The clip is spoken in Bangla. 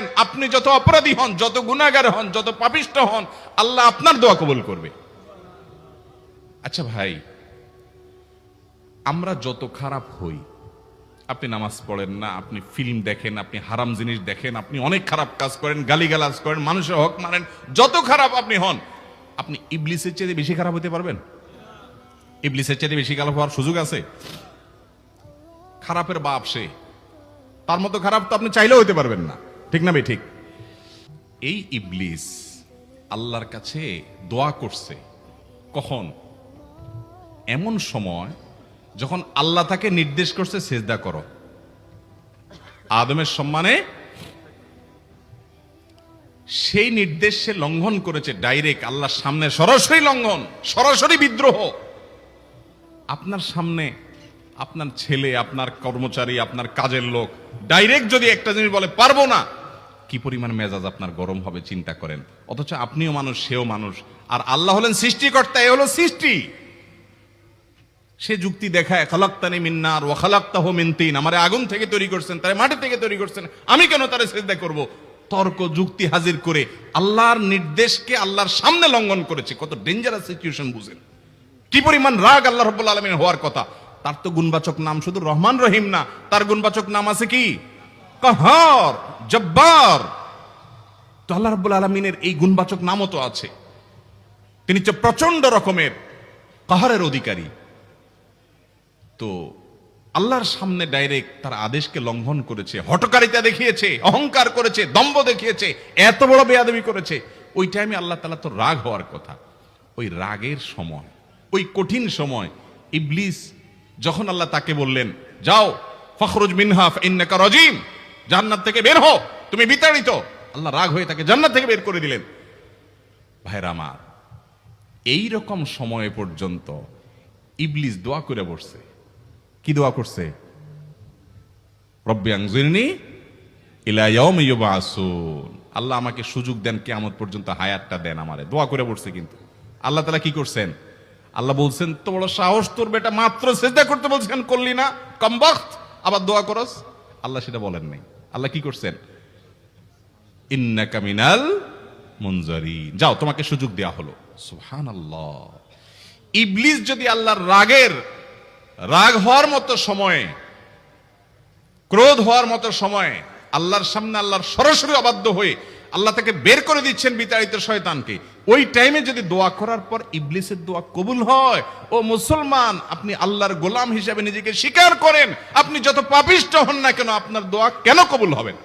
করেন, আপনি যত অপরাধী হন, যত গুনাহগার হন, যত পাপিষ্ঠ হন, আল্লাহ আপনার দোয়া কবুল করবে। আচ্ছা ভাই, আমরা যত খারাপ হই, আপনি নামাজ পড়েন না, আপনি ফিল্ম দেখেন, আপনি হারাম জিনিস দেখেন, আপনি অনেক খারাপ কাজ করেন, গালিগালাজ করেন, মানুষের হক মানেন, যত খারাপ আপনি হন, আপনি ইবলিসের চেয়ে বেশি খারাপ হতে পারবেন? ইবলিসের চেয়ে বেশি খারাপ হওয়ার সুযোগ আছে? খারাপের বাপ সে, তার মতো খারাপ তো আপনি চাইলেও হতে পারবেন না, ঠিক না ভাই? ঠিক। এই ইবলিস আল্লাহর কাছে দোয়া করছে কখন? এমন সময় যখন আল্লাহ তাকে নির্দেশ করছে সিজদা করো। আদমের সম্মানে সেই নির্দেশ সে লঙ্ঘন করেছে, ডাইরেক্ট আল্লাহর সামনে সরাসরি লঙ্ঘন, সরাসরি বিদ্রোহ। আপনার সামনে আপনার ছেলে, আপনার কর্মচারী, আপনার কাজের লোক ডাইরেক্ট যদি একটা জিনিস বলে পারবো না, কি পরিমাণ মেজাজ আপনার গরম হবে চিন্তা করেন। অথচ আপনিও মানুষ, সেও মানুষ, আর আল্লাহ হলেন সৃষ্টিকর্তা, এ হলো সৃষ্টি। সে যুক্তি দেখায়, খালাকতানি মিন নার ওয়া খালাকতাহু মিন তিন, আমারে আগুন থেকে তৈরি করছেন, তারে মাটি থেকে তৈরি করছেন, আমি কেন তারে সিজদা করব? তর্ক যুক্তি হাজির করে আল্লাহর নির্দেশকে আল্লাহর সামনে লঙ্ঘন করেছে। কত ডেঞ্জারাস সিচুয়েশন বুঝেন, কি পরিমাণ রাগ আল্লাহ রাব্বুল আলামিন হওয়ার কথা। তার তো গুণবাচক নাম শুধু রহমান রহিম না, তার গুণবাচক নাম আছে কি? কাহার, জব্বার। তো আল্লাহ রাব্বুল আলামিনের এই গুণবাচক নামও তো আছে। তিনি তো প্রচন্ড রকমের কাহারের অধিকারী। তো আল্লাহর সামনে ডাইরেক্ট তার আদেশকে লঙ্ঘন করেছে, হঠকারিতা দেখিয়েছে, অহংকার করেছে, দম্ভ দেখিয়েছে, এত বড় বেয়াদবি করেছে। ওই টাইমে আল্লাহ তাআলা তো রাগ হওয়ার কথা। ওই রাগের সময়, ওই কঠিন সময় ইবলিস যখন আল্লাহ তাকে বললেন, যাও ফখরুজ মিনহা ফাইন্নাকা রাজিম, জান্নাত থেকে বের হও, তুমি বিতাড়িত, আল্লাহ রাগ হয়ে তাকে জান্নাত থেকে বের করে দিলেন। ভাইরা আমার, এই রকম সময় পর্যন্ত ইবলিস দোয়া করে বসছে। কি দোয়া করছে? রব্বি আনজিরনি ইলা ইয়াউমি ইউবআসুন, আল্লাহ আমাকে সুযোগ দেন, কিয়ামত পর্যন্ত হায়াতটা দেন আমারে। দোয়া করে বসছে। কিন্তু আল্লাহ তাআলা কি করছেন? আল্লাহ বলছেন, তো বড় সাহস তোর বেটা, মাত্র সিজদা করতে বলছেন করলি না, কমবখত, আবার দোয়া করস? আল্লাহ সেটা বলেন নাই। আল্লাহ কি করছেন? ইন্নাকা মিনাল মুনজারিন, যাও তোমাকে সুযোগ দেয়া হলো। সুবহানাল্লাহ। ইবলিস যদি আল্লাহর রাগ হওয়ার মতো সময়ে, ক্রোধ হওয়ার মতো সময়ে আল্লাহর সামনে আল্লাহর সরাসরি অবাধ্য হয়ে আল্লাহ তাকে বের করে দিচ্ছেন, বিতাড়িত শয়তানকে, ওই টাইমে যদি দোয়া করার পর ইবলিসের দোয়া কবুল হয়, ও মুসলমান, আপনি আল্লাহর গোলাম হিসেবে নিজেকে স্বীকার করেন, আপনি যত পাপিষ্ঠ হন না কেন, আপনার দোয়া কেন কবুল হবে না?